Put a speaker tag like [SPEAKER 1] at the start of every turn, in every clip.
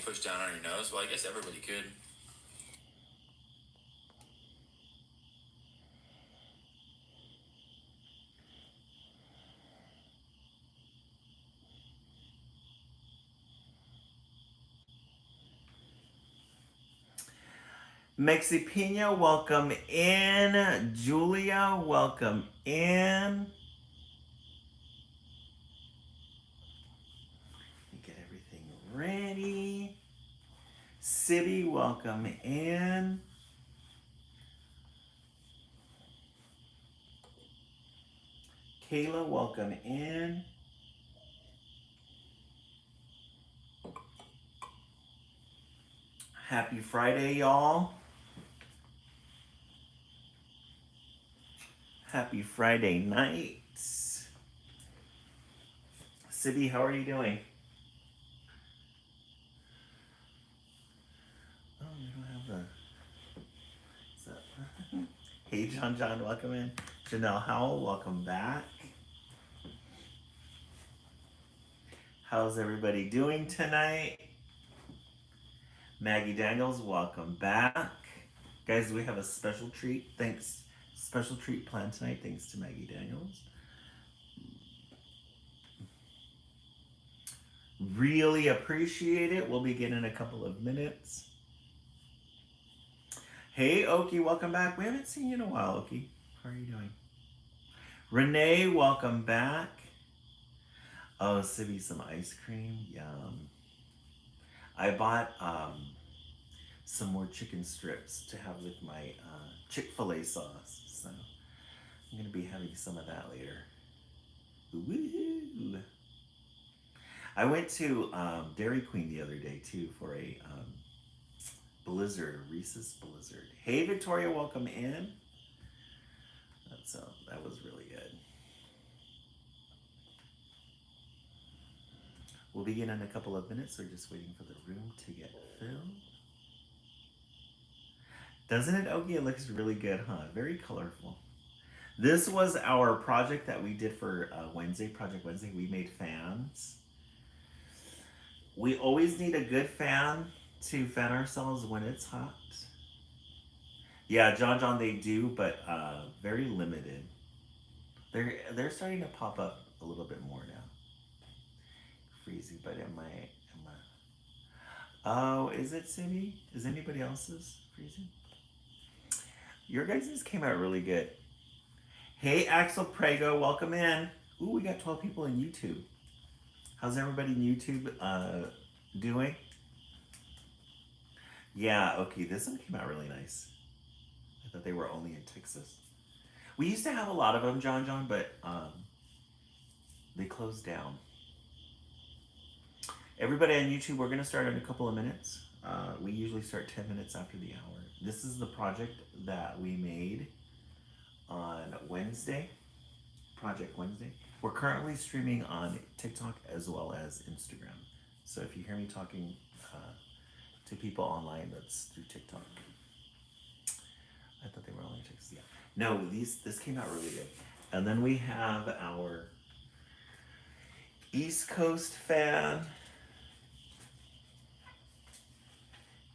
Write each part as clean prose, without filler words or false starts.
[SPEAKER 1] push down on your nose? Well, I guess everybody could.
[SPEAKER 2] Mexi Pina, welcome in. Julia, welcome in. Get everything ready. Sibby, welcome in. Kayla, welcome in. Happy Friday, y'all. Happy Friday night. Sibby, how are you doing? Oh, we don't have the... Hey, John, welcome in. Janelle Howell, welcome back. How's everybody doing tonight? Maggie Daniels, welcome back. Guys, we have a special treat. Special treat planned tonight, thanks to Maggie Daniels. Really appreciate it. We'll begin in a couple of minutes. Hey, Oki, welcome back. We haven't seen you in a while, Oki. How are you doing? Renee, welcome back. Oh, Sibby, some ice cream. Yum. I bought some more chicken strips to have with my Chick-fil-A sauce. So I'm going to be having some of that later. Woohoo! I went to Dairy Queen the other day too for a Blizzard, Reese's Blizzard. Hey Victoria, welcome in. That was really good. We'll begin in a couple of minutes. We're just waiting for the room to get filled. Doesn't it, Ogie? It looks really good, huh? Very colorful. This was our project that we did for Project Wednesday. We made fans. We always need a good fan to fan ourselves when it's hot. Yeah, John, they do, but very limited. They're starting to pop up a little bit more now. Freezy, but am I? Oh, is it Simi? Is anybody else's freezing? Your guys' came out really good. Hey, Axel Prego, welcome in. Ooh, we got 12 people in YouTube. How's everybody in YouTube doing? Yeah, okay, this one came out really nice. I thought they were only in Texas. We used to have a lot of them, John, but they closed down. Everybody on YouTube, we're going to start in a couple of minutes. We usually start 10 minutes after the hour. This is the project that we made on Wednesday, Project Wednesday. We're currently streaming on TikTok as well as Instagram. So if you hear me talking to people online, that's through TikTok. I thought they were only TikTok. Yeah. No, this came out really good. And then we have our East Coast fan.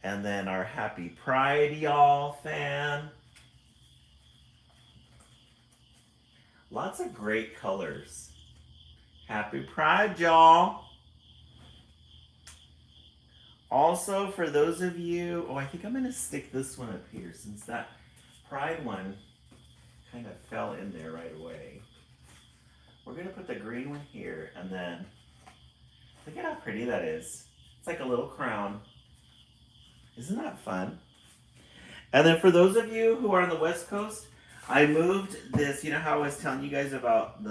[SPEAKER 2] And then our Happy Pride, y'all fan. Lots of great colors. Happy Pride, y'all. Also, for those of you, I think I'm going to stick this one up here since that Pride one kind of fell in there right away. We're going to put the green one here, and then look at how pretty that is. It's like a little crown. Isn't that fun? And then for those of you who are on the West Coast, I moved this. You know how I was telling you guys about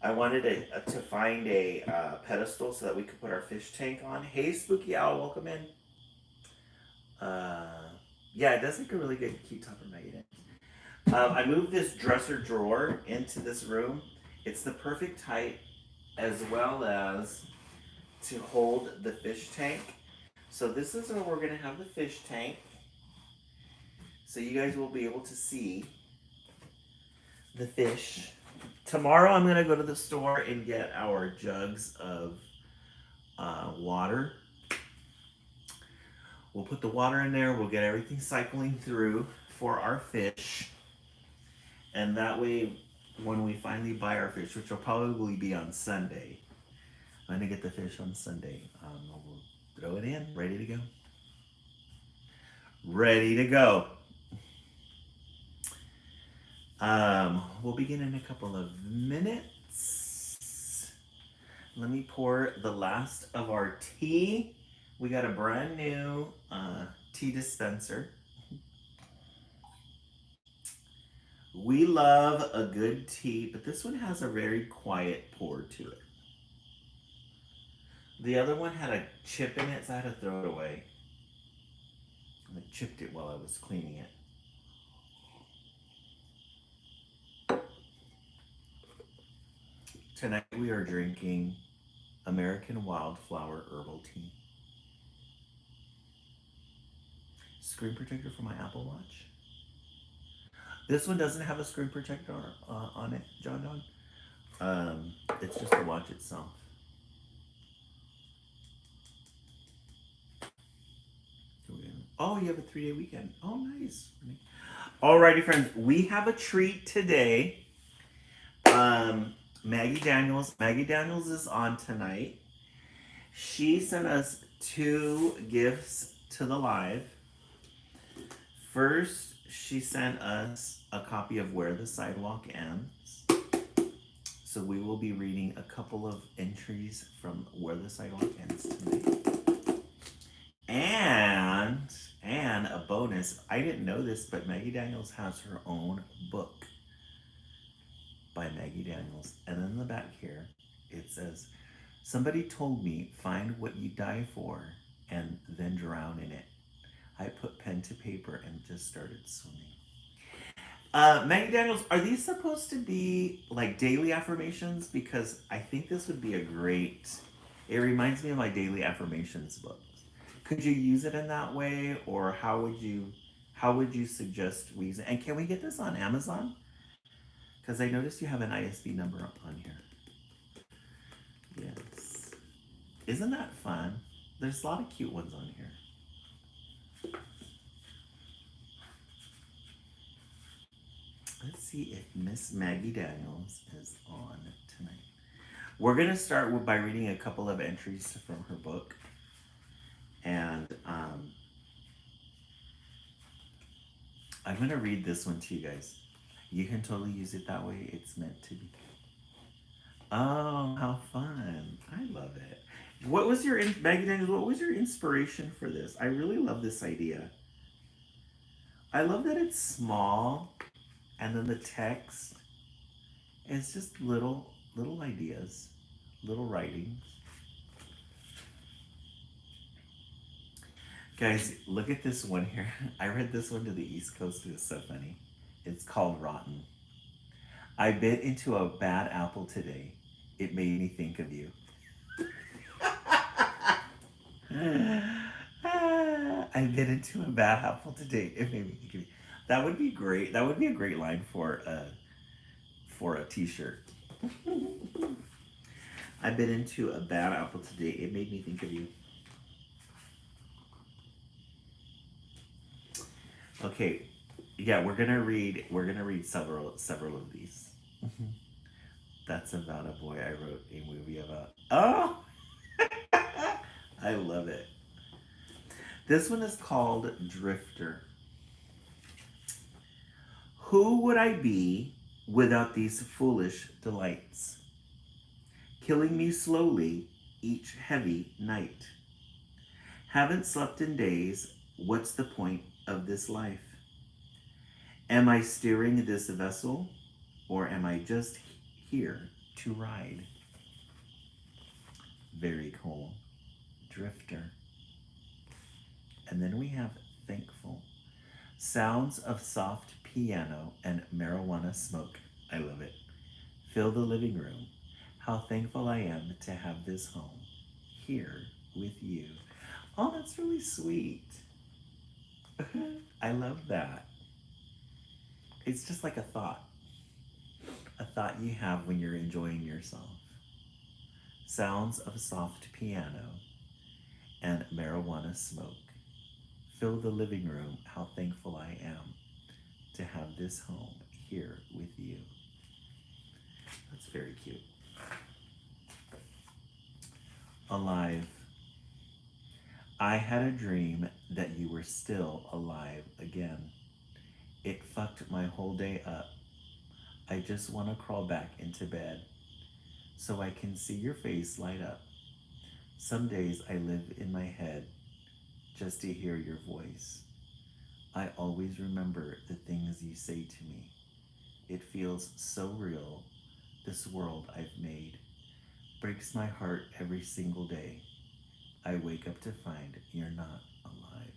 [SPEAKER 2] I wanted to find a pedestal so that we could put our fish tank on. Hey, Spooky Owl, welcome in. Yeah, it does make a really good cute topper magnet. I moved this dresser drawer into this room. It's the perfect height as well as to hold the fish tank. So this is where we're going to have the fish tank. So you guys will be able to see the fish. Tomorrow I'm going to go to the store and get our jugs of water. We'll put the water in there. We'll get everything cycling through for our fish. And that way, when we finally buy our fish, which will probably be on Sunday, I'm going to get the fish on Sunday. We'll throw it in, ready to go. Ready to go. We'll begin in a couple of minutes. Let me pour the last of our tea. We got a brand new tea dispenser. We love a good tea, but this one has a very quiet pour to it. The other one had a chip in it, so I had to throw it away. I chipped it while I was cleaning it. Tonight we are drinking American Wildflower Herbal Tea. Screen protector for my Apple Watch. This one doesn't have a screen protector on it, John. It's just the watch itself. Oh, you have a 3-day weekend. Oh, nice. Alrighty, friends. We have a treat today. Maggie Daniels. Maggie Daniels is on tonight. She sent us 2 gifts to the live. First, she sent us a copy of Where the Sidewalk Ends. So we will be reading a couple of entries from Where the Sidewalk Ends tonight. And a bonus, I didn't know this, but Maggie Daniels has her own book by Maggie Daniels. And then in the back here, it says, somebody told me, find what you die for and then drown in it. I put pen to paper and just started swimming. Maggie Daniels, are these supposed to be like daily affirmations? Because I think this would be a great, it reminds me of my daily affirmations books. Could you use it in that way, or how would you suggest we use it? And can we get this on Amazon? Because I noticed you have an ISB number on here. Yes. Isn't that fun? There's a lot of cute ones on here. Let's see if Miss Maggie Daniels is on tonight. We're going to start by reading a couple of entries from her book. And I'm going to read this one to you guys. You can totally use it that way. It's meant to be. Oh, how fun. I love it. What was your, Maggie Daniels, what was your inspiration for this? I really love this idea. I love that it's small, and then the text is just little ideas, little writings. Guys, look at this one here. I read this one to the East Coast. It was so funny. It's called Rotten. I bit into a bad apple today. It made me think of you. I bit into a bad apple today. It made me think of you. That would be great. That would be a great line for a t-shirt. I bit into a bad apple today. It made me think of you. Okay, yeah, we're gonna read several of these. That's about a boy I wrote a movie about. Oh, I love it. This one is called Drifter. Who would I be without these foolish delights? Killing me slowly each heavy night. Haven't slept in days. What's the point of this life? Am I steering this vessel, or am I just here to ride? Very cool. Drifter. And then we have Thankful. Sounds of soft piano and marijuana smoke. I love it. Fill the living room. How thankful I am to have this home here with you. Oh, that's really sweet. I love that. It's just like a thought you have when you're enjoying yourself. Sounds of soft piano and marijuana smoke. Fill the living room. How thankful I am to have this home here with you. That's very cute. Alive. I had a dream that you were still alive again. It fucked my whole day up. I just want to crawl back into bed so I can see your face light up. Some days I live in my head just to hear your voice. I always remember the things you say to me. It feels so real. This world I've made breaks my heart every single day. I wake up to find you're not alive.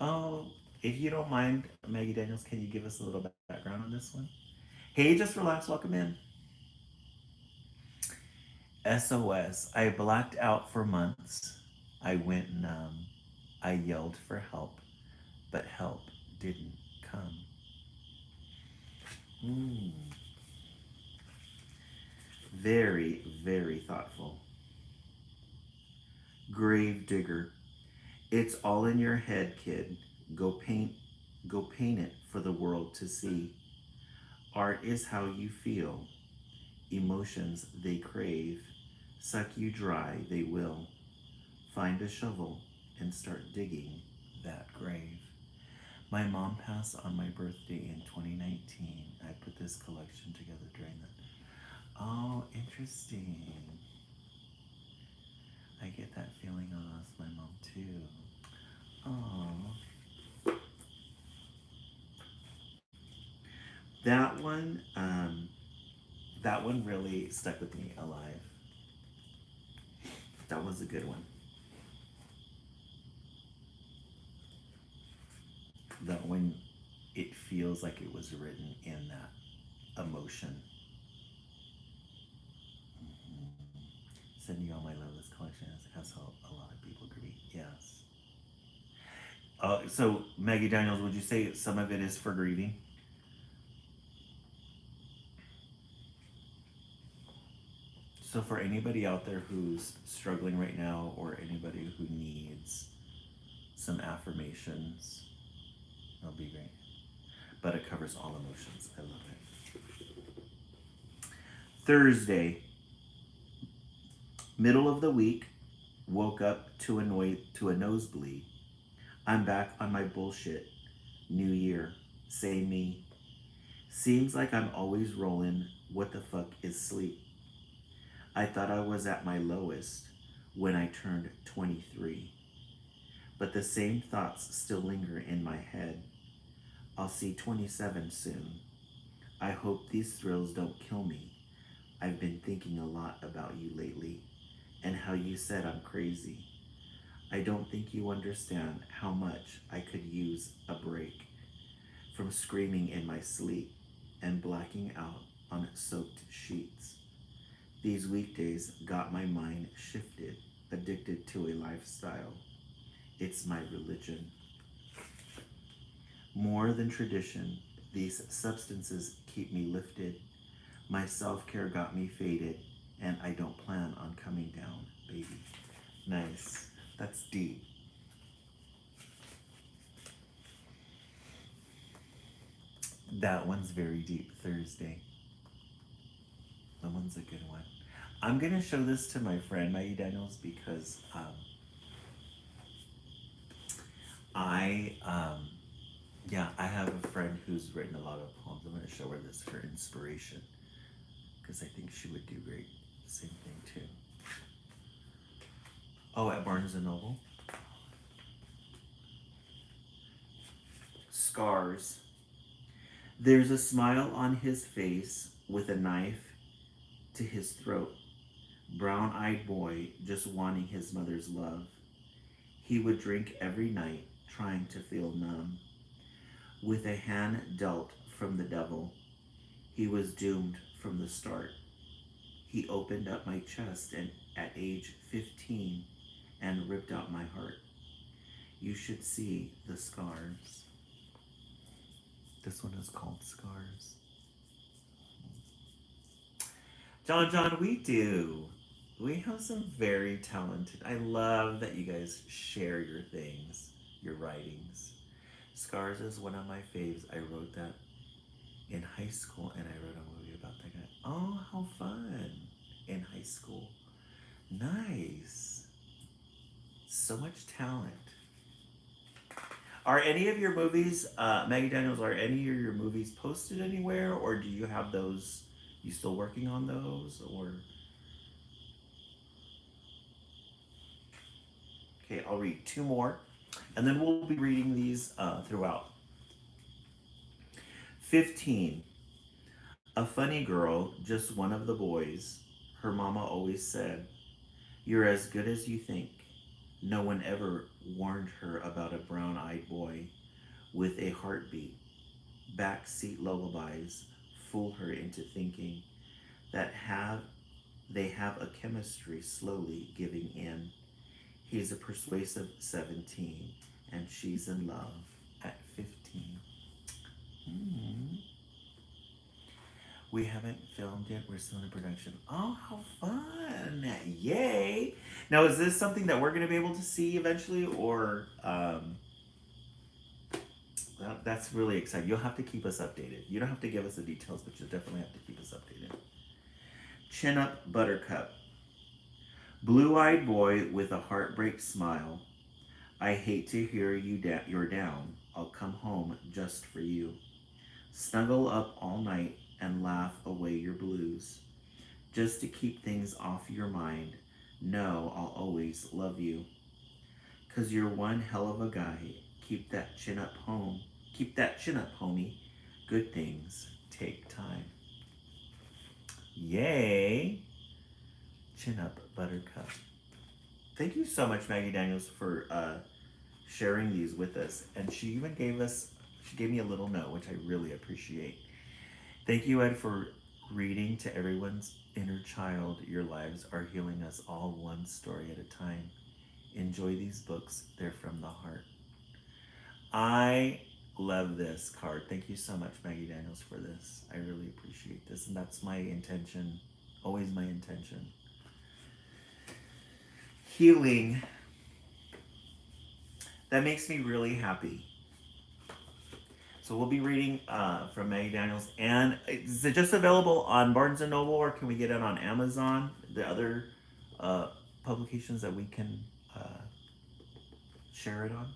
[SPEAKER 2] Oh, if you don't mind, Maggie Daniels, can you give us a little background on this one? Hey, just relax, welcome in. SOS. I blacked out for months. I went numb. I yelled for help, but help didn't come. Mm. Very, very thoughtful. Grave digger. It's all in your head, kid. Go paint it for the world to see. Art is how you feel. Emotions they crave. Suck you dry, they will. Find a shovel and start digging that grave. My mom passed on my birthday in 2019. I put this collection together during that. Oh, interesting. I get that feeling. Oh, that's my mom too. Oh. That one, that one really stuck with me. Alive. That was a good one. That one, it feels like it was written in that emotion. Mhm. Sending you all my love. This collection has helped a lot of people grieve. Yes. So Maggie Daniels, would you say some of it is for grieving? So for anybody out there who's struggling right now, or anybody who needs some affirmations, that'll be great. But it covers all emotions. I love it. Thursday, middle of the week, woke up to a nosebleed. I'm back on my bullshit. New year, say me. Seems like I'm always rolling. What the fuck is sleep? I thought I was at my lowest when I turned 23. But the same thoughts still linger in my head. I'll see 27 soon. I hope these thrills don't kill me. I've been thinking a lot about you lately and how you said I'm crazy. I don't think you understand how much I could use a break from screaming in my sleep and blacking out on soaked sheets. These weekdays got my mind shifted, addicted to a lifestyle. It's my religion. More than tradition, these substances keep me lifted. My self-care got me faded, and I don't plan on coming down, baby. Nice. That's deep. That one's very deep. Thursday. That one's a good one. I'm gonna show this to my friend Maggie Daniels because I have a friend who's written a lot of poems. I'm gonna show her this for inspiration because I think she would do great. Same thing too. Oh, at Barnes and Noble. Scars. There's a smile on his face with a knife to his throat. Brown-eyed boy just wanting his mother's love. He would drink every night, trying to feel numb. With a hand dealt from the devil, he was doomed from the start. He opened up my chest and at age 15 and ripped out my heart. You should see the scars. This one is called Scars. John, we do. We have some very talented. I love that you guys share your things, your writings. Scars is one of my faves. I wrote that in high school and I wrote a movie about that guy. Oh, how fun. In high school. Nice. So much talent. Are any of your movies, Maggie Daniels, are any of your movies posted anywhere, or do you have those? You still working on those, or? Okay, I'll read two more, and then we'll be reading these throughout. 15. A funny girl, just one of the boys. Her mama always said, "You're as good as you think." No one ever warned her about a brown-eyed boy with a heartbeat. Backseat lullabies fool her into thinking that they have a chemistry slowly giving in. He's a persuasive 17 and she's in love at 15. Mm. We haven't filmed yet. We're still in production. Oh, how fun! Yay! Now, is this something that we're going to be able to see eventually, or that's really exciting. You'll have to keep us updated. You don't have to give us the details, but you'll definitely have to keep us updated. Chin Up Buttercup. Blue-eyed boy with a heartbreak smile. I hate to hear you're down. I'll come home just for you. Snuggle up all night and laugh away your blues. Just to keep things off your mind. No, I'll always love you. 'Cause you're one hell of a guy. Keep that chin up home. Keep that chin up, homie. Good things take time. Yay! Chin Up Buttercup. Thank you so much, Maggie Daniels, for sharing these with us. And she even gave me a little note, which I really appreciate. Thank you, Ed, for reading to everyone's inner child. Your lives are healing us all one story at a time. Enjoy these books. They're from the heart. I love this card. Thank you so much, Maggie Daniels, for this. I really appreciate this. And that's my intention, always my intention. Healing. That makes me really happy. So we'll be reading from Maggie Daniels. And is it just available on Barnes & Noble, or can we get it on Amazon? The other publications that we can share it on?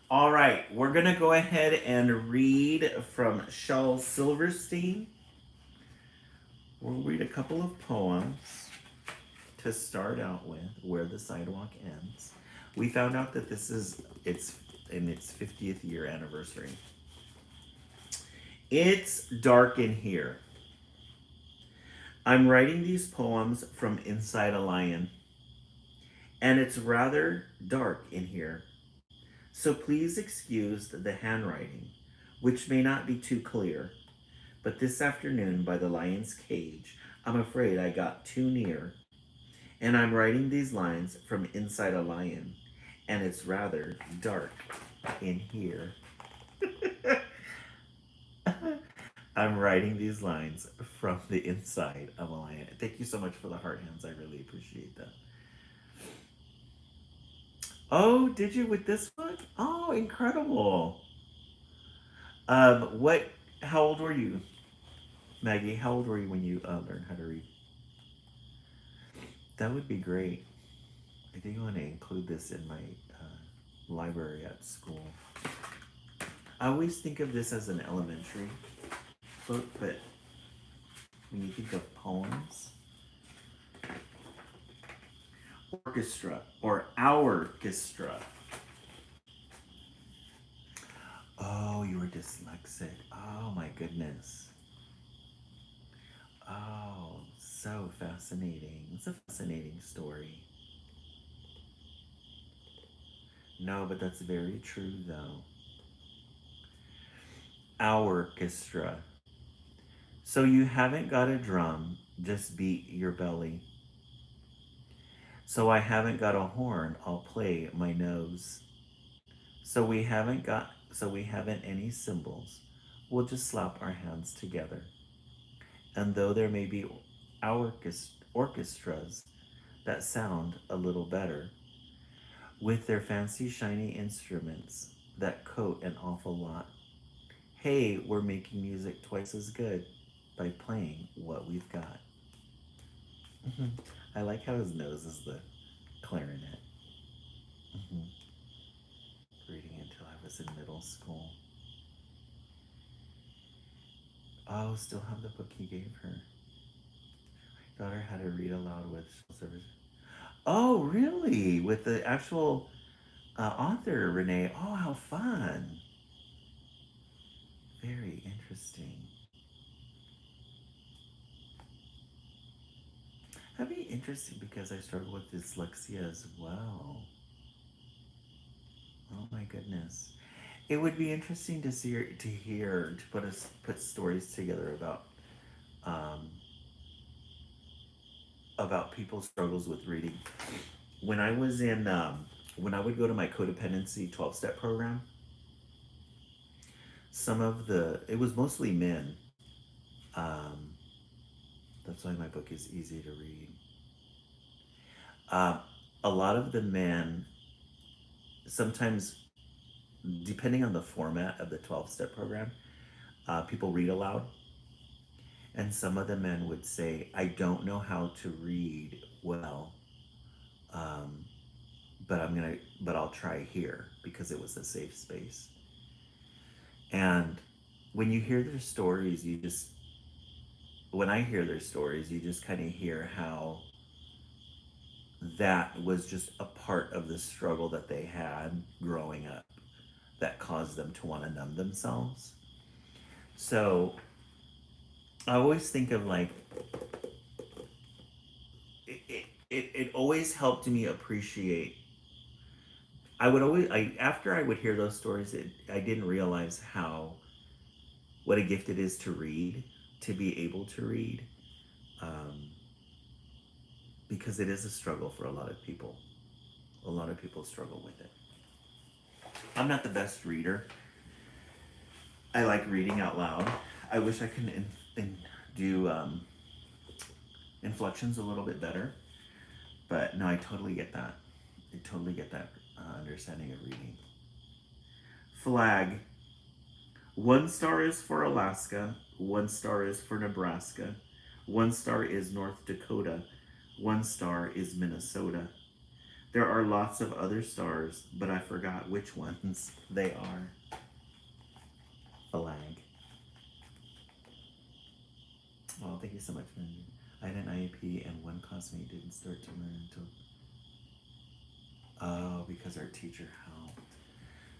[SPEAKER 2] All right, we're going to go ahead and read from Shel Silverstein. We'll read a couple of poems to start out with, Where the Sidewalk Ends. We found out that it's in its 50th year anniversary. It's dark in here. I'm writing these poems from inside a lion, and it's rather dark in here. So please excuse the handwriting, which may not be too clear. But this afternoon by the lion's cage, I'm afraid I got too near. And I'm writing these lines from inside a lion, and it's rather dark in here. I'm writing these lines from the inside of a lion. Thank you so much for the heart hands. I really appreciate that. Oh, did you with this book? Oh, incredible. How old were you, Maggie? How old were you when you learned how to read? That would be great. I think I want to include this in my library at school. I always think of this as an elementary book, but when you think of poems, orchestra or our orchestra. Oh, you were dyslexic. Oh my goodness. Oh, so fascinating. It's a fascinating story. No, but that's very true though. Our orchestra. So you haven't got a drum, just beat your belly. So I haven't got a horn, I'll play my nose. So we haven't any cymbals, we'll just slap our hands together. And though there may be orchestras that sound a little better, with their fancy shiny instruments that coat an awful lot, hey, we're making music twice as good by playing what we've got. I like how his nose is the clarinet. hmm Reading until I was in middle school. Oh, still have the book he gave her. My daughter had to read aloud with service. Oh, really? With the actual author, Renee. Oh, how fun. Very interesting. That'd be interesting because I struggle with dyslexia as well. Oh my goodness. It would be interesting to see to hear to put stories together um, about people's struggles with reading. When I was in when I would go to my codependency 12-step program, some of the it was mostly men. Um, that's why my book is easy to read. Uh, a lot of the men sometimes, depending on the format of the 12-step program, people read aloud. And some of the men would say, I don't know how to read well, um, but I'll try here because it was a safe space. And when you hear their stories, when I hear their stories, you just kind of hear how that was just a part of the struggle that they had growing up that caused them to want to numb themselves. So I always think of like it always helped me appreciate. After I would hear those stories, I didn't realize how what a gift it is to read, to be able to read, um, because it is a struggle for a lot of people. A lot of people struggle with it. I'm not the best reader. I like reading out loud. I wish I could do inflections a little bit better, but no, I totally get that. I totally get that understanding of reading. Flag. 1 star is for Alaska. 1 star is for Nebraska. 1 star is North Dakota. 1 star is Minnesota. There are lots of other stars, but I forgot which ones they are. Flag. Oh, thank you so much, Mindy. I had an IEP and one classmate didn't start to learn until... Oh, because our teacher helped.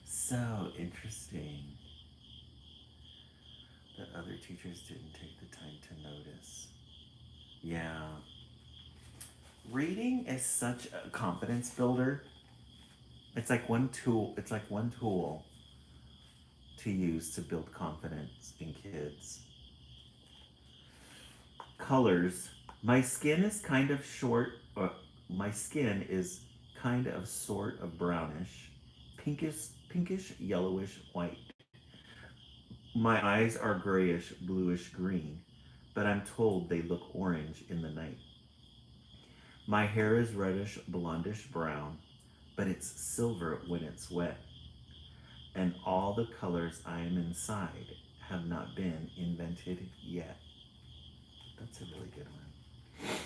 [SPEAKER 2] So interesting that other teachers didn't take the time to notice. Yeah. Reading is such a confidence builder. It's like one tool to use to build confidence in kids. Colors. My skin is kind of sort of brownish, pinkish, yellowish, white. My eyes are grayish, bluish green, but I'm told they look orange in the night. My hair is reddish, blondish brown, but it's silver when it's wet. And all the colors I am inside have not been invented yet. That's a really good one.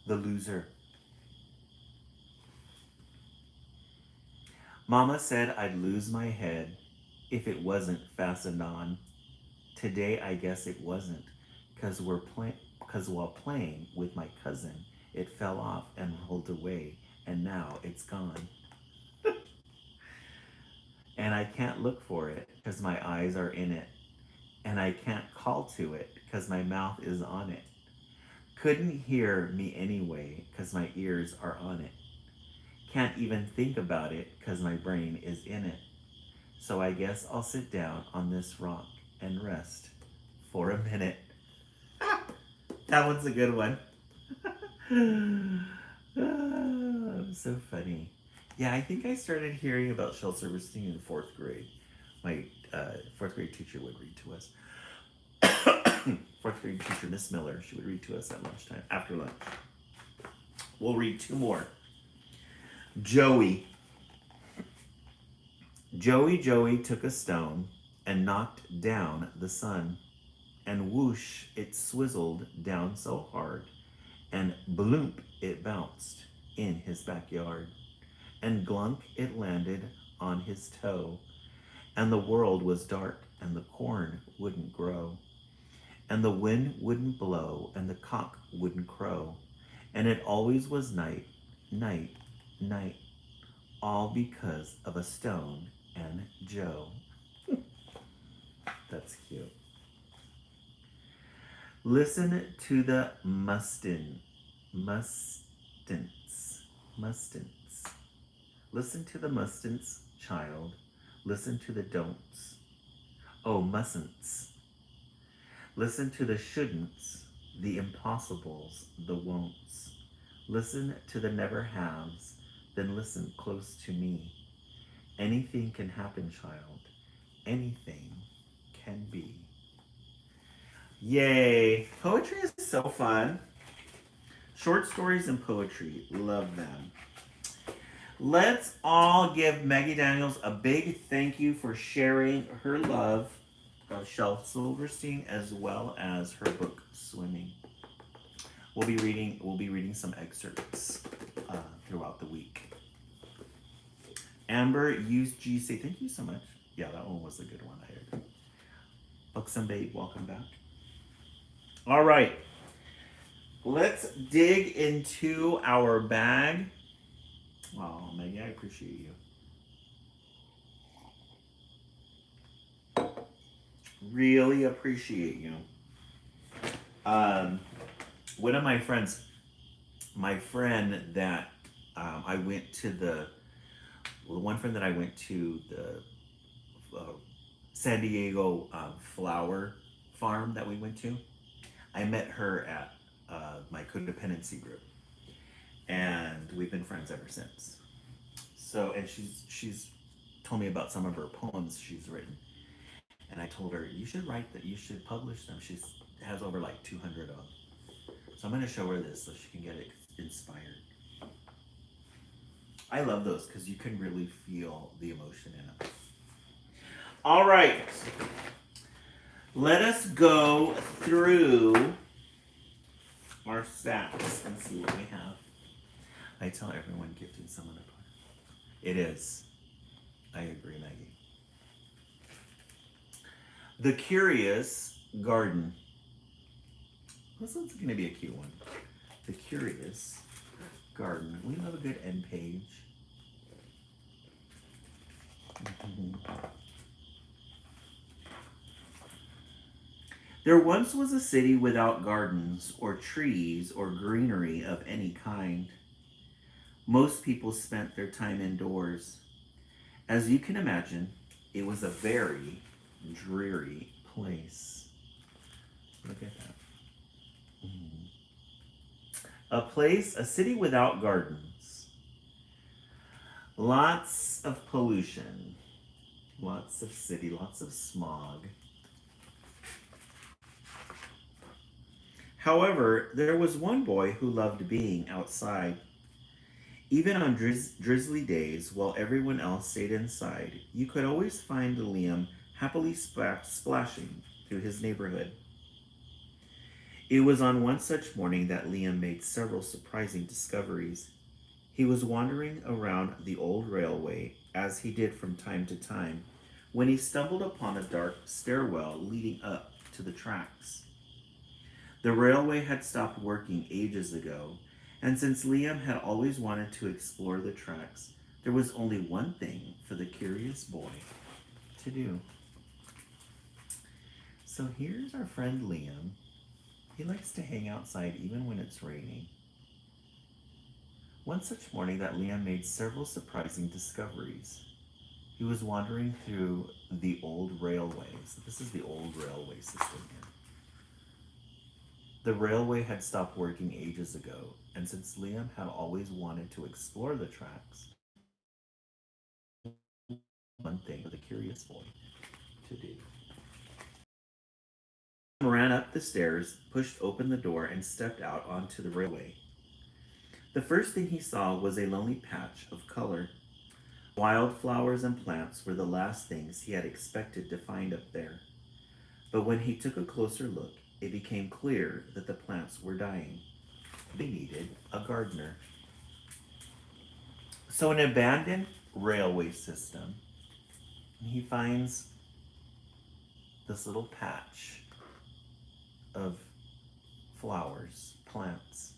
[SPEAKER 2] The loser. Mama said I'd lose my head if it wasn't fastened on. Today I guess it wasn't, because while playing with my cousin, it fell off and rolled away, and now it's gone. And I can't look for it because my eyes are in it, and I can't call to it because my mouth is on it. Couldn't hear me anyway because my ears are on it. Can't even think about it because my brain is in it. So I guess I'll sit down on this rock and rest for a minute. That one's a good one. So funny. Yeah, I think I started hearing about Shel Silverstein in 4th grade. My fourth grade teacher would read to us. Fourth grade teacher, Miss Miller, she would read to us at lunchtime, after lunch. We'll read two more. Joey. Joey took a stone and knocked down the sun, and whoosh, it swizzled down so hard, and bloomp, it bounced in his backyard, and glunk, it landed on his toe, and the world was dark, and the corn wouldn't grow, and the wind wouldn't blow, and the cock wouldn't crow, and it always was night, night, night, all because of a stone and Joe. That's cute. Listen to the mustants. Listen to the mustants, child. Listen to the don'ts. Oh, mustn'ts. Listen to the shouldn'ts, the impossibles, the won'ts. Listen to the never haves, then listen close to me. Anything can happen, child. Anything can be. Yay! Poetry is so fun. Short stories and poetry, love them. Let's all give Maggie Daniels a big thank you for sharing her love of Shel Silverstein as well as her book Swimming. We'll be reading some excerpts throughout the week. Amber UG say thank you so much. Yeah, that one was a good one. I agree. Buxom Babe, welcome back. All right, let's dig into our bag. Oh, Maggie, I appreciate you. Really appreciate you. One of my friends, that I went to the one friend that I went to the San Diego flower farm that we went to. I met her at my codependency group, and we've been friends ever since. So, and she's told me about some of her poems she's written, and I told her you should write that, you should publish them. She has over like 200 of them. So I'm going to show her this so she can get it inspired. I love those because you can really feel the emotion in them. All right. Let us go through our stacks and see what we have. I tell everyone gifting someone a part. It is. I agree, Maggie. The Curious Garden. This one's going to be a cute one. The Curious Garden. We love a good end page. There once was a city without gardens or trees or greenery of any kind. Most people spent their time indoors. As you can imagine, it was a very dreary place. Look at that. A city without gardens. Lots of pollution. Lots of city, lots of smog. However, there was one boy who loved being outside. Even on drizzly days, while everyone else stayed inside, you could always find Liam happily splashing through his neighborhood. It was on one such morning that Liam made several surprising discoveries. He was wandering around the old railway, as he did from time to time, when he stumbled upon a dark stairwell leading up to the tracks. The railway had stopped working ages ago, and since Liam had always wanted to explore the tracks, there was only one thing for the curious boy to do. So here's our friend Liam. He likes to hang outside even when it's raining. One such morning that Liam made several surprising discoveries. He was wandering through the old railway. So this is the old railway system here. The railway had stopped working ages ago, and since Liam had always wanted to explore the tracks, one thing for the curious boy to do. Ran up the stairs, pushed open the door, and stepped out onto the railway. The first thing he saw was a lonely patch of color. Wildflowers and plants were the last things he had expected to find up there. But when he took a closer look, it became clear that the plants were dying. They needed a gardener. So, an abandoned railway system, he finds this little patch of flowers, plants.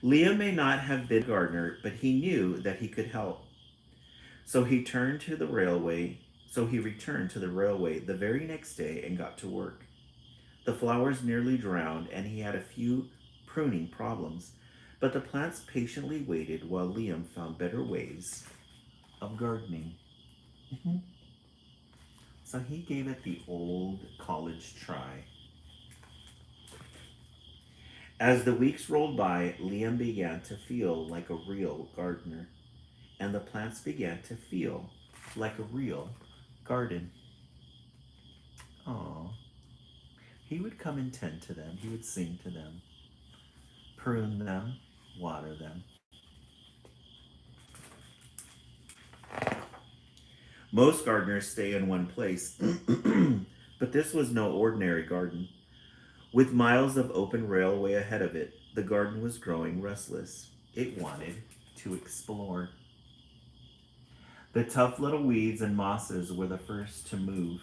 [SPEAKER 2] Liam may not have been a gardener, but he knew that he could help. So he returned to the railway the very next day and got to work. The flowers nearly drowned, and he had a few pruning problems, but the plants patiently waited while Liam found better ways of gardening. So he gave it the old college try. As the weeks rolled by, Liam began to feel like a real gardener, and the plants began to feel like a real garden. Aww. He would come and tend to them. He would sing to them, prune them, water them. Most gardeners stay in one place, but this was no ordinary garden. With miles of open railway ahead of it, the garden was growing restless. It wanted to explore. The tough little weeds and mosses were the first to move.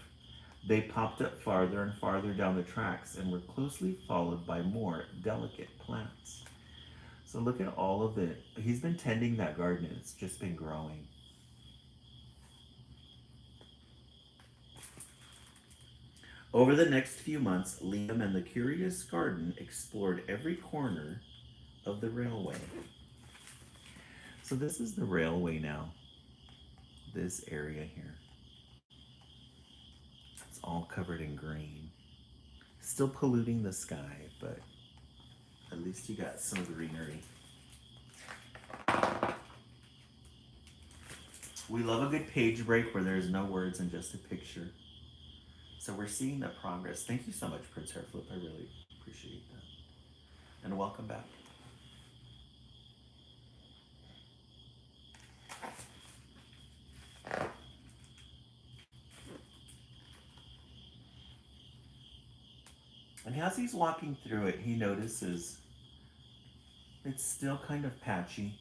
[SPEAKER 2] They popped up farther and farther down the tracks and were closely followed by more delicate plants. So look at all of it. He's been tending that garden and it's just been growing. Over the next few months, Liam and the curious garden explored every corner of the railway. So this is the railway now. This area here. It's all covered in green. Still polluting the sky, but at least you got some greenery. We love a good page break where there's no words and just a picture. So we're seeing the progress. Thank you so much, Prince Hairflip. I really appreciate that. And welcome back. And as he's walking through it, he notices it's still kind of patchy.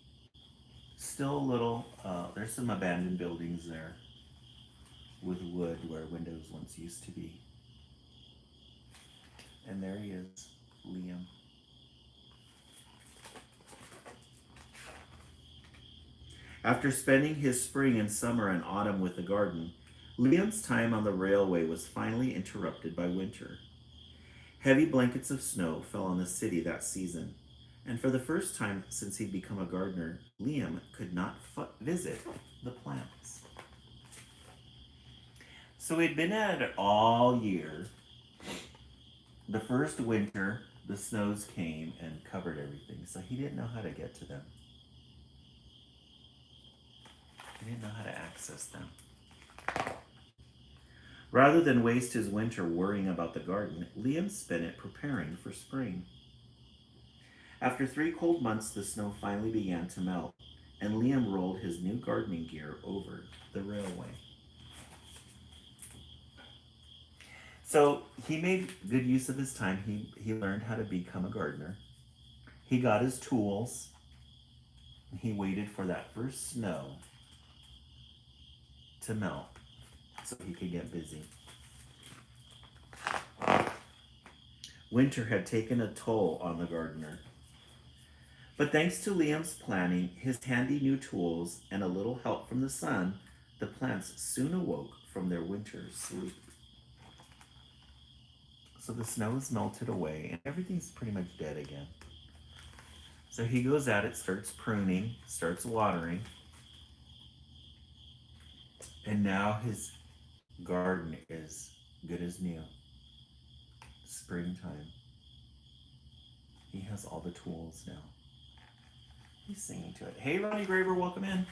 [SPEAKER 2] Still a little, there's some abandoned buildings there with wood where windows once used to be. And there he is, Liam. After spending his spring and summer and autumn with the garden, Liam's time on the railway was finally interrupted by winter. Heavy blankets of snow fell on the city that season, and for the first time since he'd become a gardener, Liam could not visit the plants. So he'd been at it all year. The first winter, the snows came and covered everything, so he didn't know how to get to them. He didn't know how to access them. Rather than waste his winter worrying about the garden, Liam spent it preparing for spring. After 3 cold months, the snow finally began to melt, and Liam rolled his new gardening gear over the railway. So he made good use of his time. He learned how to become a gardener. He got his tools. He waited for that first snow to melt so he could get busy. Winter had taken a toll on the gardener. But thanks to Liam's planning, his handy new tools, and a little help from the sun, the plants soon awoke from their winter sleep. So the snow is melted away and everything's pretty much dead again. So he goes at it, starts pruning, starts watering. And now his garden is good as new. Springtime. He has all the tools now. He's singing to it. Hey, Ronnie Graver, welcome in.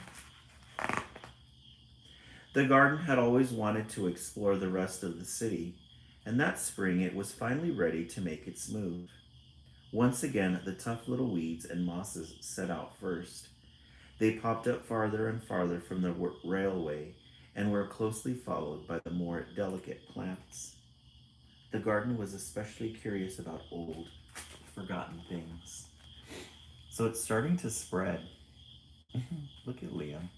[SPEAKER 2] The garden had always wanted to explore the rest of the city, and that spring it was finally ready to make its move. Once again, the tough little weeds and mosses set out first. They popped up farther and farther from the railway and were closely followed by the more delicate plants. The garden was especially curious about old, forgotten things. So it's starting to spread. Look at Liam.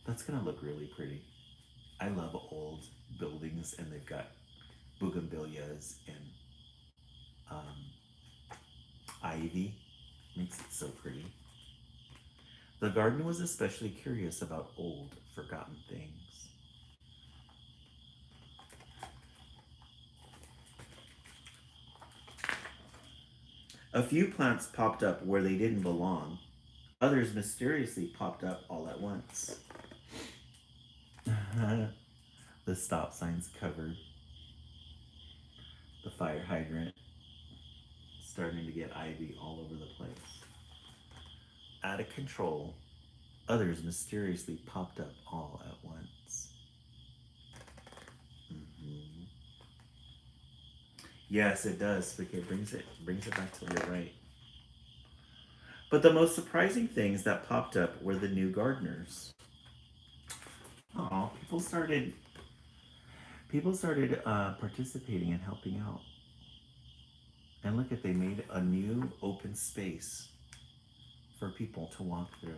[SPEAKER 2] That's gonna look really pretty. I love old buildings and they've got bougainvilleas and ivy. Makes it so pretty. The garden was especially curious about old, forgotten things. A few plants popped up where they didn't belong. Others mysteriously popped up all at once. The stop sign's covered. The fire hydrant starting to get ivy all over the place. Out of control, others mysteriously popped up all at once. Mm-hmm. Yes, it does. Because it brings it back to your right. But the most surprising things that popped up were the new gardeners. Oh, people started participating and helping out. And look at, they made a new open space for people to walk through.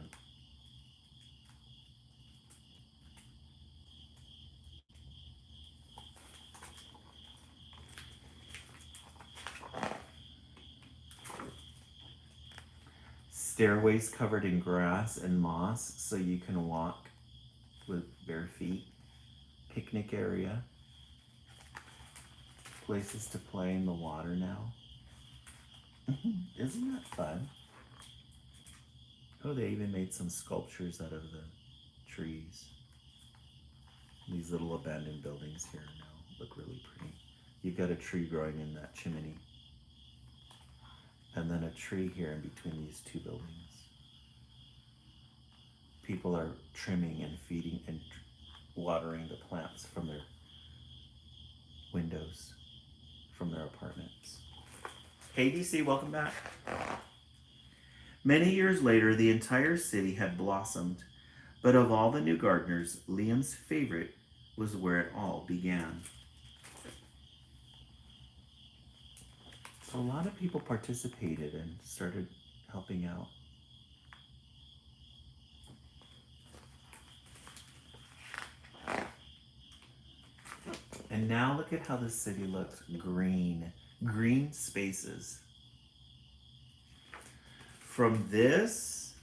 [SPEAKER 2] Stairways covered in grass and moss so you can walk with bare feet. Picnic area. Places to play in the water now. Isn't that fun? Oh, they even made some sculptures out of the trees. These little abandoned buildings here now look really pretty. You've got a tree growing in that chimney. And then a tree here in between these two buildings. People are trimming and feeding and watering the plants from their windows, from their apartments. Hey DC, welcome back. Many years later, the entire city had blossomed, but of all the new gardeners, Liam's favorite was where it all began. So a lot of people participated and started helping out. And now look at how the city looks green. Green spaces. From this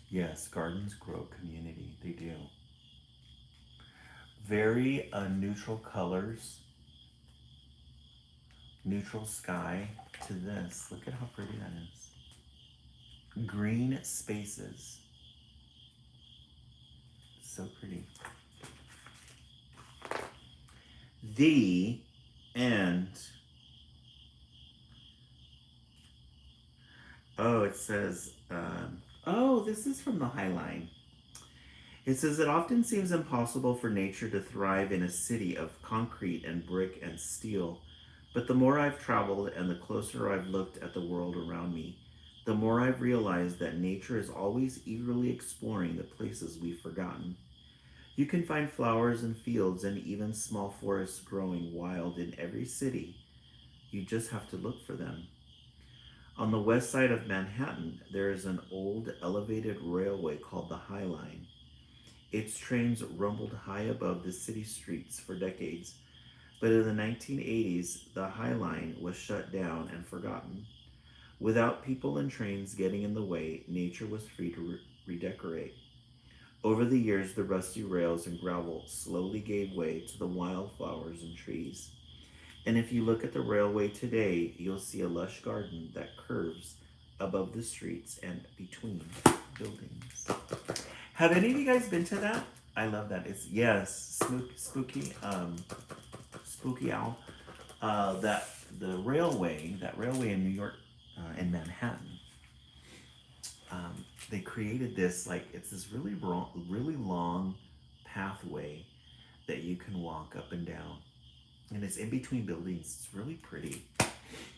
[SPEAKER 2] yes, gardens grow community. They do. Very neutral colors. Neutral sky to this. Look at how pretty that is. Green spaces. So pretty. The end. Oh, it says, oh, this is from the High Line. It says, it often seems impossible for nature to thrive in a city of concrete and brick and steel. But the more I've traveled and the closer I've looked at the world around me, the more I've realized that nature is always eagerly exploring the places we've forgotten. You can find flowers and fields and even small forests growing wild in every city. You just have to look for them. On the west side of Manhattan, there is an old elevated railway called the High Line. Its trains rumbled high above the city streets for decades, but in the 1980s, the High Line was shut down and forgotten. Without people and trains getting in the way, nature was free to redecorate. Over the years, the rusty rails and gravel slowly gave way to the wildflowers and trees. And if you look at the railway today, you'll see a lush garden that curves above the streets and between buildings. Have any of you guys been to that? I love that. It's, yes, spooky owl. the railway, that railway in New York, in Manhattan, they created this, like, it's this really long pathway that you can walk up and down. And it's in between buildings. It's really pretty.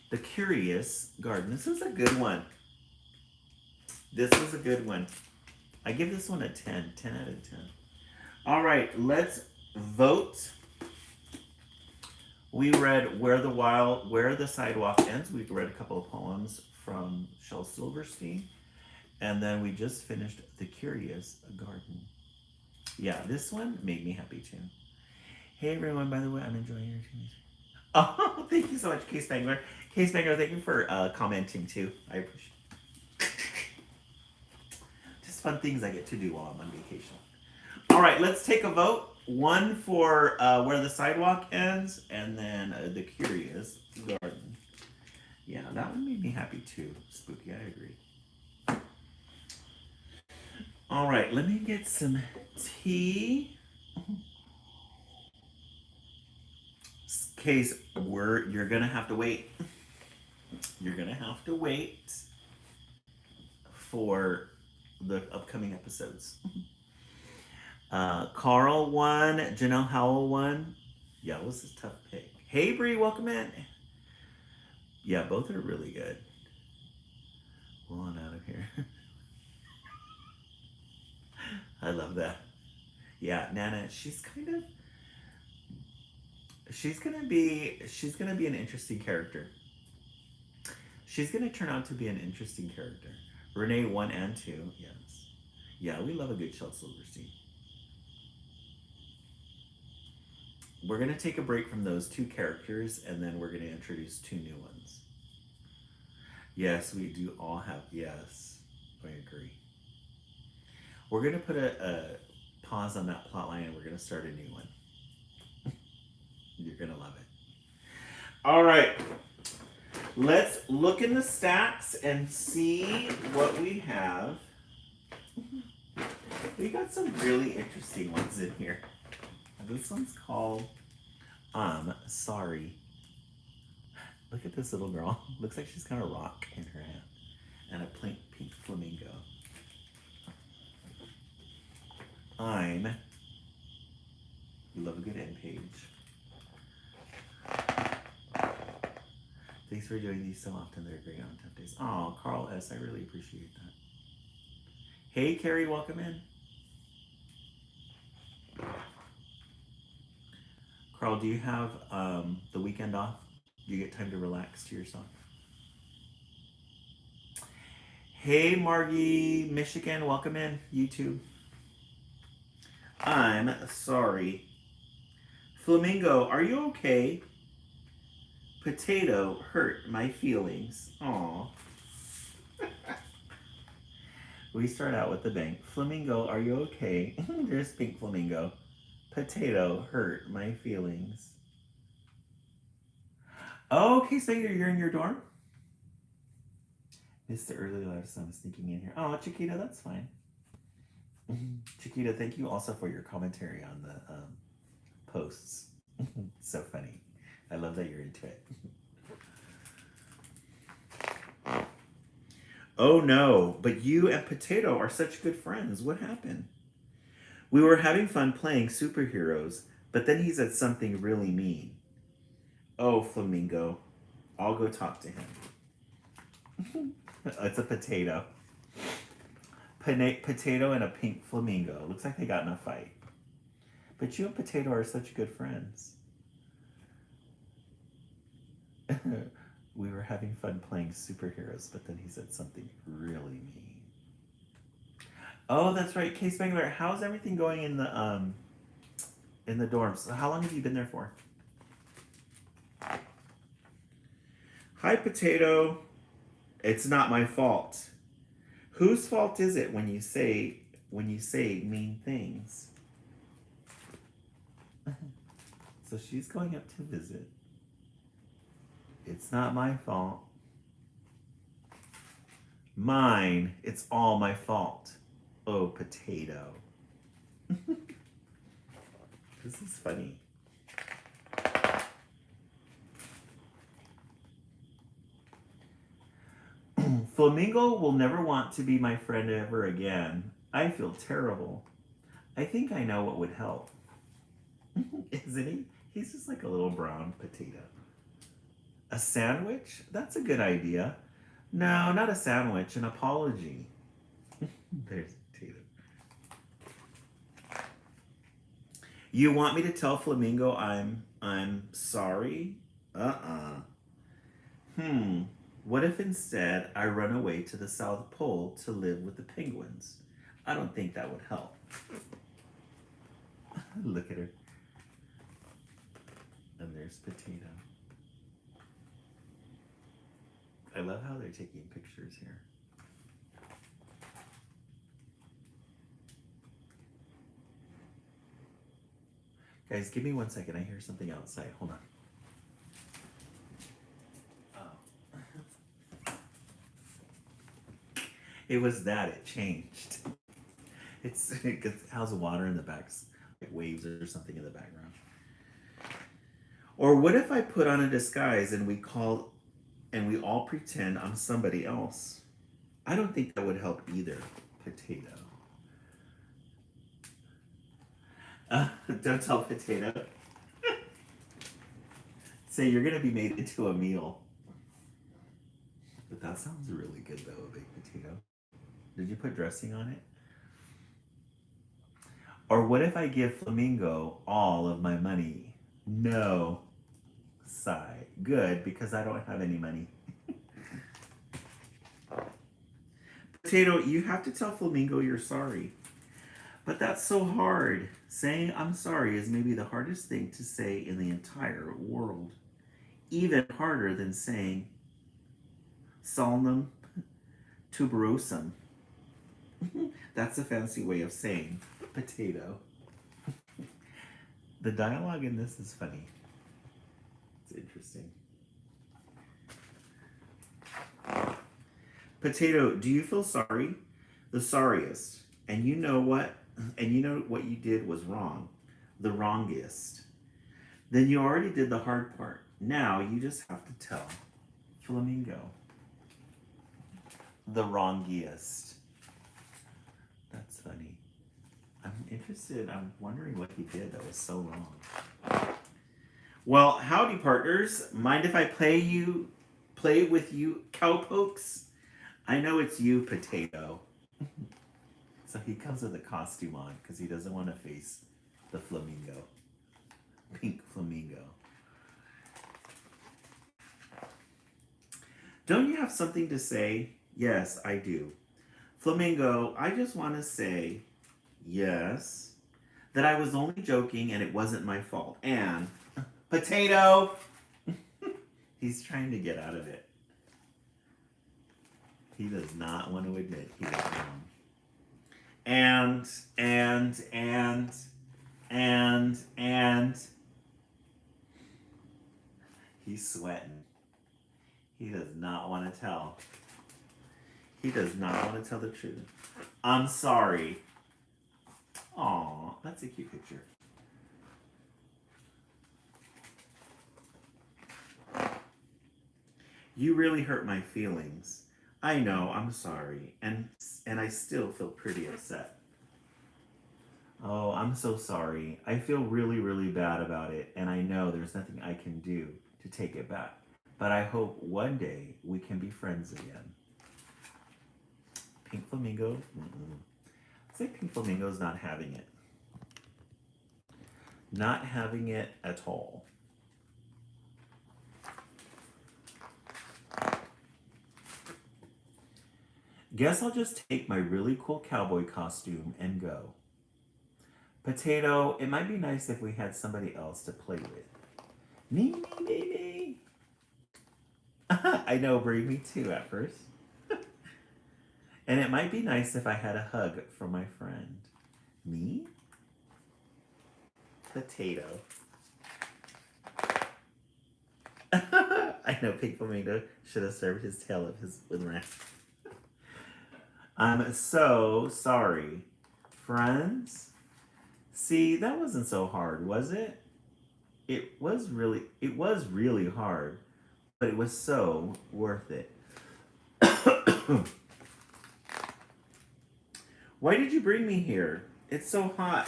[SPEAKER 2] The Curious Garden. This was a good one. This was a good one. I give this one a 10. 10 out of 10. All right, let's vote. We read Where the Sidewalk Ends. We read a couple of poems from Shel Silverstein. And then we just finished The Curious Garden. Yeah, this one made me happy too. Hey everyone, by the way, I'm enjoying your team. Oh, thank you so much, Case Spangler. Case Spangler, thank you for commenting too. I appreciate it. Just fun things I get to do while I'm on vacation. All right, let's take a vote. One for Where the Sidewalk Ends, and then The Curious Garden. Yeah, that one made me happy too. Spooky, I agree. All right, let me get some tea. Case, you're gonna have to wait. You're gonna have to wait for the upcoming episodes. Carl won. Janelle Howell won. Yeah, it was a tough pick. Hey, Bree, welcome in. Yeah, both are really good. Roll on out of here. I love that. Yeah, Nana, she's gonna be an interesting character. She's gonna turn out to be an interesting character. Renee 1 and 2, yes. Yeah, we love a good Shel Silverstein. We're gonna take a break from those two characters, and then we're gonna introduce two new ones. Yes, we do all have, yes, I agree. We're gonna put a pause on that plot line, and we're gonna start a new one. You're gonna love it. All right, let's look in the stacks and see what we have. We got some really interesting ones in here. This one's called Sorry. Look at this little girl. Looks like she's got a rock in her hand and a pink flamingo. We love a good end page. Thanks for doing these so often. They're great on tough days. Oh, Carl S., I really appreciate that. Hey, Carrie, welcome in. Carl, do you have the weekend off? Do you get time to relax to yourself? Hey, Margie, Michigan, welcome in. YouTube. I'm sorry. Flamingo, are you okay? Potato hurt my feelings. Aw. We start out with the bang. Flamingo, are you okay? There's Pink Flamingo. Potato hurt my feelings. Oh, okay, so you're in your dorm? It's the early light sun sneaking in here. Oh, Chiquita, that's fine. Chiquita, thank you also for your commentary on the posts. So funny. I love that you're into it. Oh no, but you and Potato are such good friends. What happened? We were having fun playing superheroes, but then he said something really mean. Oh, Flamingo. I'll go talk to him. It's a potato. Potato and a pink flamingo. Looks like they got in a fight. But you and Potato are such good friends. We were having fun playing superheroes, but then he said something really mean. Oh, that's right. Case Spangler, how's everything going in the dorms? How long have you been there for? Hi, Potato. It's not my fault. Whose fault is it when you say mean things? So she's going up to visit. It's not my fault. Mine. It's all my fault. Oh, Potato. This is funny. Flamingo will never want to be my friend ever again. I feel terrible. I think I know what would help. Isn't he? He's just like a little brown potato. A sandwich? That's a good idea. No, not a sandwich, an apology. There's a potato. You want me to tell Flamingo I'm sorry? What if instead I run away to the South Pole to live with the penguins? I don't think that would help. Look at her. And there's Potato. I love how they're taking pictures here. Guys, give me 1 second. I hear something outside. Hold on. It was that. It changed. It has water in the back, like waves or something in the background. Or what if I put on a disguise and we all pretend I'm somebody else? I don't think that would help either. Potato. Don't tell Potato. Say you're gonna be made into a meal. But that sounds really good though, a baked potato. Did you put dressing on it? Or what if I give Flamingo all of my money? No. Sigh. Good, because I don't have any money. Potato, you have to tell Flamingo you're sorry. But that's so hard. Saying I'm sorry is maybe the hardest thing to say in the entire world. Even harder than saying Salnum tuberosum. That's a fancy way of saying potato. The dialogue in this is funny. It's interesting. Potato, do you feel sorry? The sorriest. And you know what? And you know what you did was wrong. The wrongest. Then you already did the hard part. Now you just have to tell Flamingo. The wrongiest. That's funny. I'm interested. I'm wondering what he did that was so wrong. Well, howdy, partners. Mind if I play with you, cowpokes? I know it's you, Potato. So he comes with a costume on because he doesn't want to face the flamingo. Pink flamingo. Don't you have something to say? Yes, I do. Flamingo, I just want to say, yes, that I was only joking and it wasn't my fault. And, Potato! He's trying to get out of it. He does not want to admit he was wrong. And, he's sweating. He does not want to tell. He does not want to tell the truth. I'm sorry. Aw, that's a cute picture. You really hurt my feelings. I know, I'm sorry. And I still feel pretty upset. Oh, I'm so sorry. I feel really, really bad about it, and I know there's nothing I can do to take it back. But I hope one day we can be friends again. Pink Flamingo? It's like Pink Flamingo's not having it. Not having it at all. Guess I'll just take my really cool cowboy costume and go. Potato, it might be nice if we had somebody else to play with. Me. I know, Brie, me too at first. And it might be nice if I had a hug from my friend. Me? Potato. I know Pink Flamingo should have served his tail with ranch. I'm so sorry. Friends? See, that wasn't so hard, was it? It was really hard, but it was so worth it. Why did you bring me here? It's so hot.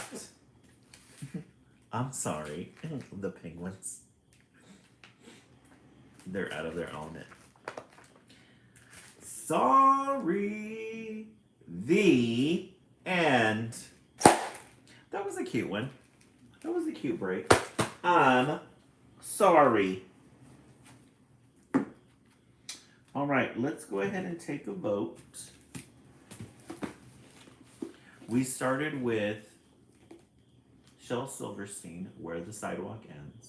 [SPEAKER 2] I'm sorry. The penguins. They're out of their element. Sorry. The end. That was a cute one. That was a cute break. I'm sorry. All right, let's go ahead and take a vote. We started with Shel Silverstein, Where the Sidewalk Ends.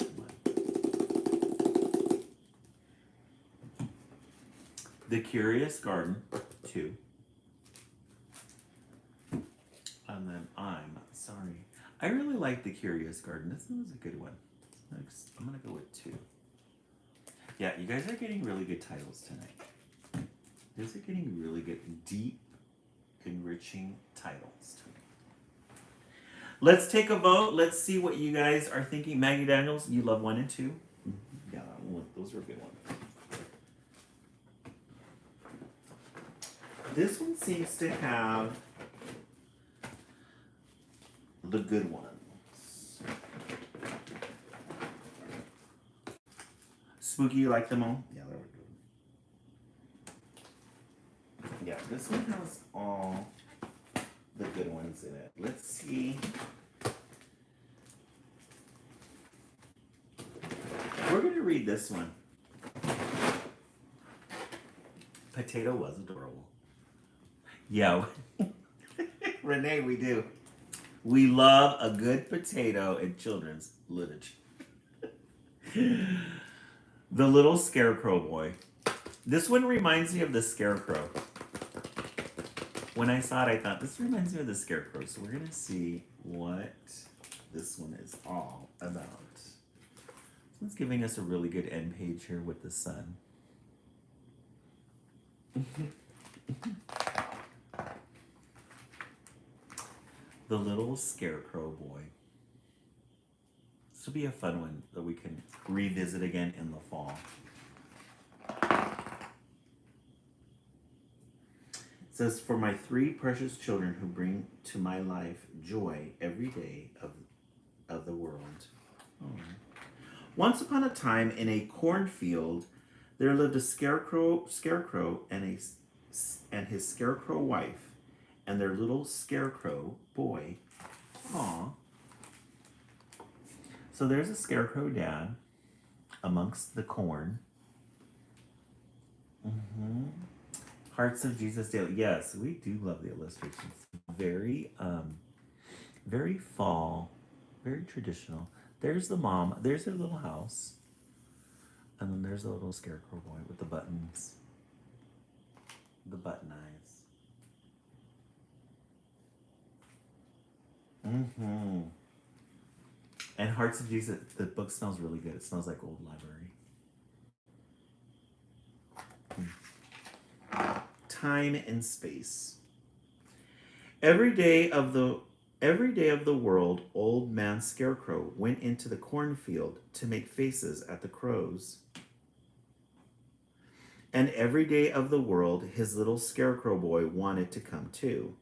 [SPEAKER 2] The Curious Garden, 2. And then I'm sorry. I really like The Curious Garden. This one was a good one. I'm going to go with 2. Yeah, you guys are getting really good titles tonight. You guys are getting really good, deep, enriching titles tonight. Let's take a vote. Let's see what you guys are thinking. Maggie Daniels, you love 1 and 2? Yeah, those were good ones. This one seems to have the good ones. Spooky, you like them all? Yeah, they were good. Yeah, this one has all the good ones in it. Let's see. We're going to read this one. Potato was adorable. Yeah. Renee, we do. We love a good potato in children's literature. The Little Scarecrow Boy. This one reminds me of the Scarecrow. When I saw it, I thought, this reminds me of the Scarecrow. So we're going to see what this one is all about. This one's giving us a really good end page here with the sun. The Little Scarecrow Boy. This will be a fun one that we can revisit again in the fall. It says, for my 3 precious children who bring to my life joy every day of the world. Oh. Once upon a time in a cornfield, there lived a scarecrow and his scarecrow wife and their little scarecrow boy. Aw. So there's a scarecrow dad amongst the corn. Hearts of Jesus Daily. Yes, we do love the illustrations. Very, very fall, very traditional. There's the mom. There's their little house. And then there's the little scarecrow boy with the buttons. The button eyes. And Hearts of Jesus, the book smells really good. It smells like old library. Time and space. Every day of the world, Old Man Scarecrow went into the cornfield to make faces at the crows. And every day of the world, his little scarecrow boy wanted to come too.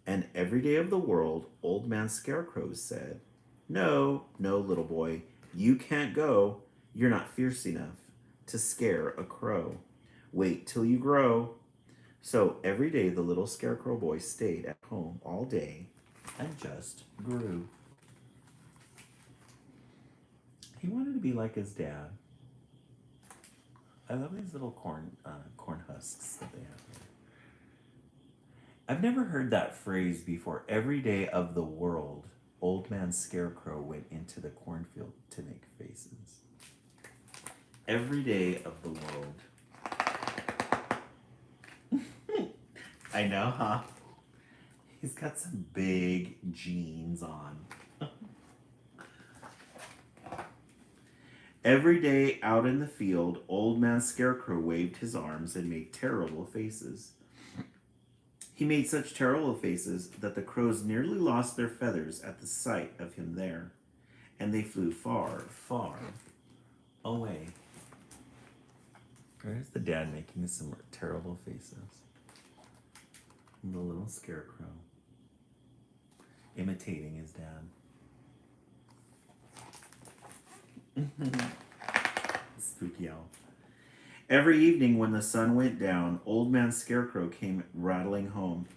[SPEAKER 2] And every day of the world, Old Man Scarecrow said, no, little boy, you can't go. You're not fierce enough to scare a crow. Wait till you grow. So every day the little scarecrow boy stayed at home all day and just grew. He wanted to be like his dad. I love these little corn husks that they have here. I've never heard that phrase before. Every day of the world, Old Man Scarecrow went into the cornfield to make faces. Every day of the world. I know, huh? He's got some big jeans on. Every day out in the field, Old Man Scarecrow waved his arms and made terrible faces. He made such terrible faces that the crows nearly lost their feathers at the sight of him there, and they flew far, far away. There's the dad making some terrible faces. The little scarecrow imitating his dad. Spooky owl. Every evening when the sun went down, Old Man Scarecrow came rattling home.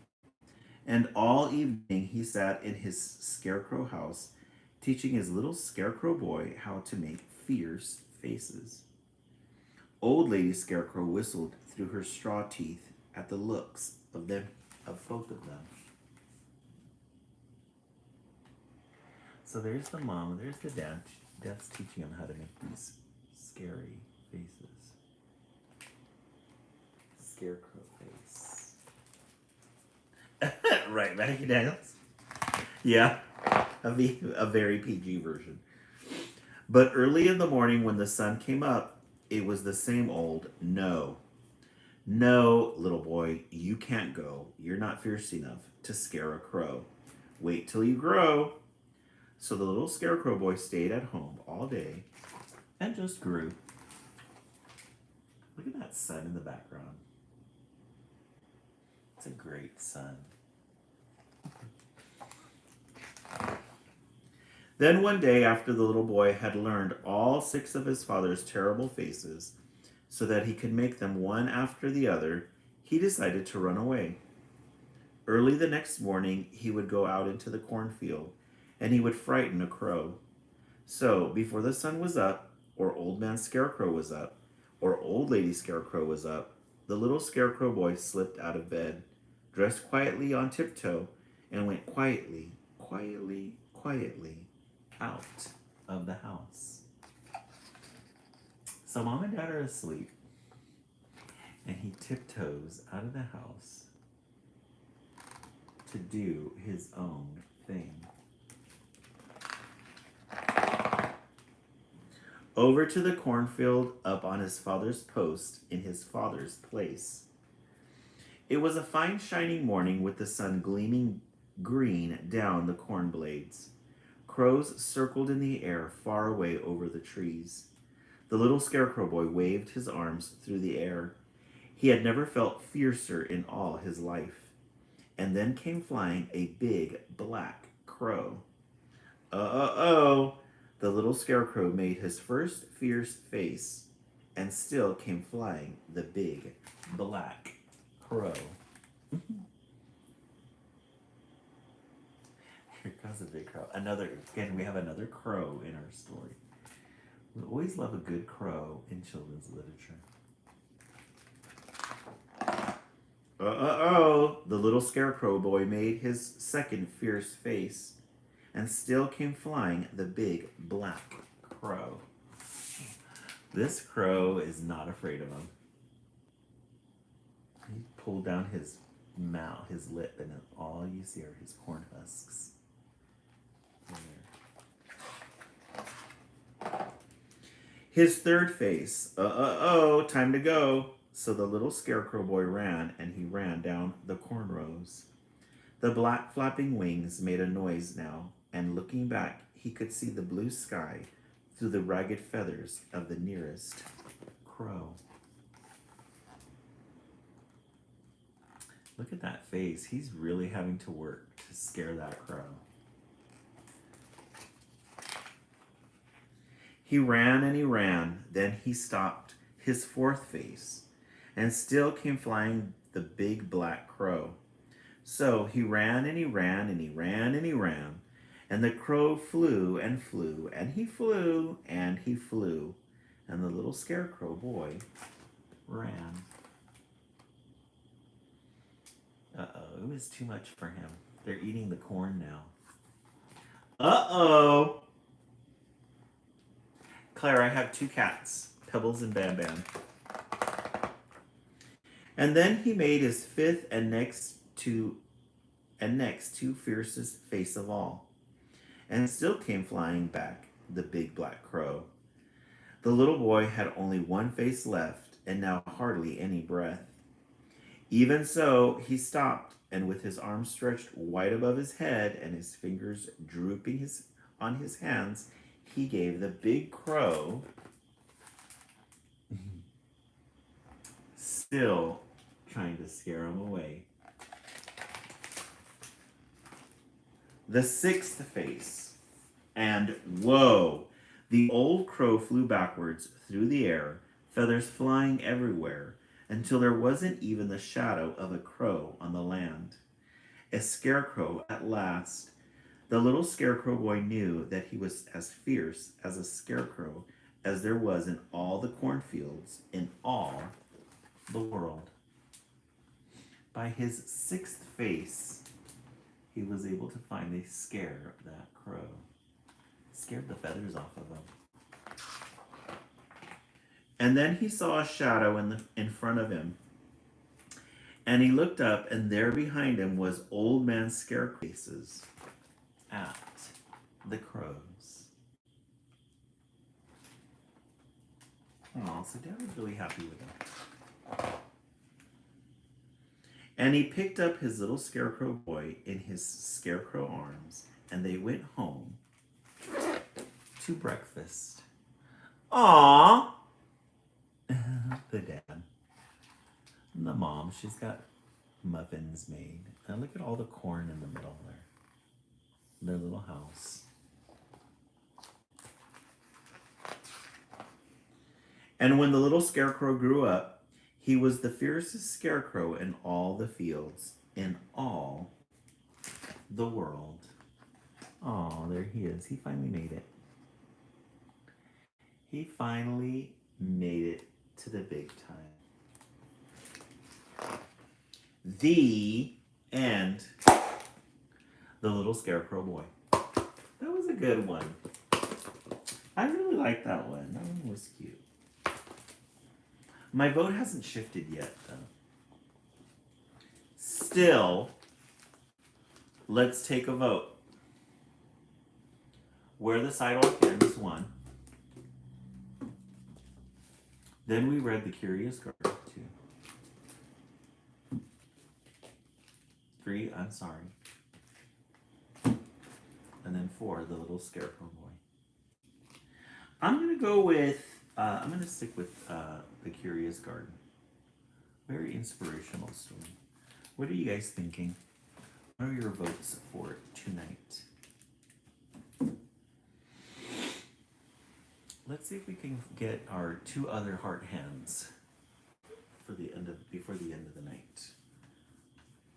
[SPEAKER 2] And all evening he sat in his scarecrow house, teaching his little scarecrow boy how to make fierce faces. Old Lady Scarecrow whistled through her straw teeth at the looks of both of them. So there's the mom, there's the dad. Dad's teaching him how to make these scary faces. Scarecrow face. Right, Maggie Daniels? Yeah, a very PG version. But early in the morning when the sun came up, it was the same old no. No, little boy, you can't go. You're not fierce enough to scare a crow. Wait till you grow. So the little scarecrow boy stayed at home all day and just grew. Look at that sun in the background. It's a great sun. Then one day, after the little boy had learned all 6 of his father's terrible faces, so that he could make them one after the other, he decided to run away. Early the next morning, he would go out into the cornfield, and he would frighten a crow. So, before the sun was up, or Old Man Scarecrow was up, or Old Lady Scarecrow was up, the little scarecrow boy slipped out of bed, dressed quietly on tiptoe, and went quietly out of the house. So Mom and Dad are asleep, and he tiptoes out of the house to do his own thing. Over to the cornfield, up on his father's post in his father's place. It was a fine shining morning with the sun gleaming green down the corn blades. Crows circled in the air far away over the trees. The little scarecrow boy waved his arms through the air. He had never felt fiercer in all his life. And then came flying a big black crow. The little scarecrow made his first fierce face, and still came flying the big black crow. Here comes a big crow. Again, we have another crow in our story. We always love a good crow in children's literature. The little scarecrow boy made his second fierce face, and still came flying the big black crow. This crow is not afraid of him. He pulled down his mouth, his lip, and all you see are his corn husks. There. His third face. Time to go. So the little scarecrow boy ran, and he ran down the corn rows. The black flapping wings made a noise now, and looking back, he could see the blue sky through the ragged feathers of the nearest crow. Look at that face. He's really having to work to scare that crow. He ran and he ran, then he stopped, his fourth face, and still came flying the big black crow. So he ran and he ran and he ran and he ran, and the crow flew and flew, and he flew and he flew, and the little scarecrow boy ran. It was too much for him. They're eating the corn now. Claire, I have 2 cats, Pebbles and Bam Bam. And then he made his fifth and next two fiercest face of all, and still came flying back the big black crow. The little boy had only one face left, and now hardly any breath. Even so, he stopped, and with his arms stretched wide above his head and his fingers drooping on his hands, he gave the big crow, still trying to scare him away, the sixth face, and whoa! The old crow flew backwards through the air, feathers flying everywhere, until there wasn't even the shadow of a crow on the land. A scarecrow at last. The little scarecrow boy knew that he was as fierce as a scarecrow as there was in all the cornfields in all the world. By his sixth face, he was able to finally scare that crow. Scared the feathers off of him. And then he saw a shadow in front of him. And he looked up, and there behind him was Old Man Scarecrow's at the crows. Oh, so Dad was really happy with him. And he picked up his little scarecrow boy in his scarecrow arms, and they went home to breakfast. Aww! The dad. And the mom, she's got muffins made. And look at all the corn in the middle there. Their little house. And when the little scarecrow grew up, he was the fiercest scarecrow in all the fields, in all the world. Oh, there he is. He finally made it. He finally made it to the big time. The end. The Little Scarecrow Boy. That was a good one. I really like that one. That one was cute. My vote hasn't shifted yet, though. Still, let's take a vote. Where the Sidewalk Ends won. Then we read The Curious Garden 2. 3, I'm sorry. And then 4, The Little Scarecrow Boy. I'm going to go with, I'm going to stick with The Curious Garden. Very inspirational story. What are you guys thinking? What are your votes for tonight? Let's see if we can get our 2 other heart hands for before the end of the night.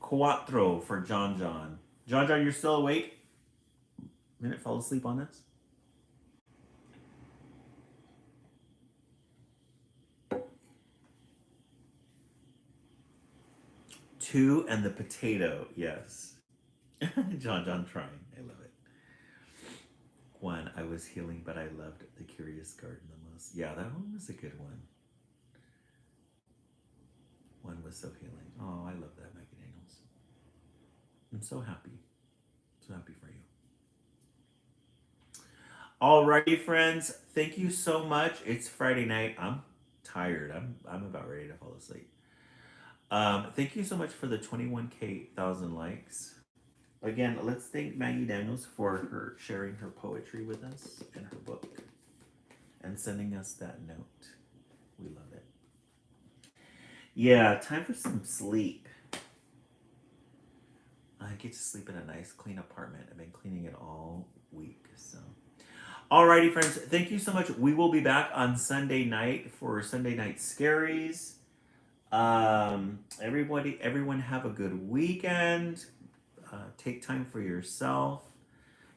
[SPEAKER 2] Cuatro for John John. John John, you're still awake? Minute fall asleep on us? Two and the potato, yes. John John trying. I love it. 1, I was healing, but I loved The Curious Garden the most. Yeah, that one was a good one. 1 was so healing. Oh, I love that, Maggie Daniels. I'm so happy. So happy for you. Alrighty, friends. Thank you so much. It's Friday night. I'm tired. I'm about ready to fall asleep. Thank you so much for the 21,000 likes. Again, let's thank Maggie Daniels for her sharing her poetry with us and her book and sending us that note. We love it. Yeah, time for some sleep. I get to sleep in a nice clean apartment. I've been cleaning it all week, so. Alrighty, friends. Thank you so much. We will be back on Sunday night for Sunday Night Scaries. Everyone have a good weekend. Take time for yourself.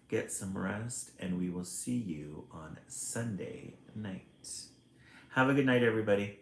[SPEAKER 2] Get some rest, and we will see you on Sunday night. Have a good night, everybody.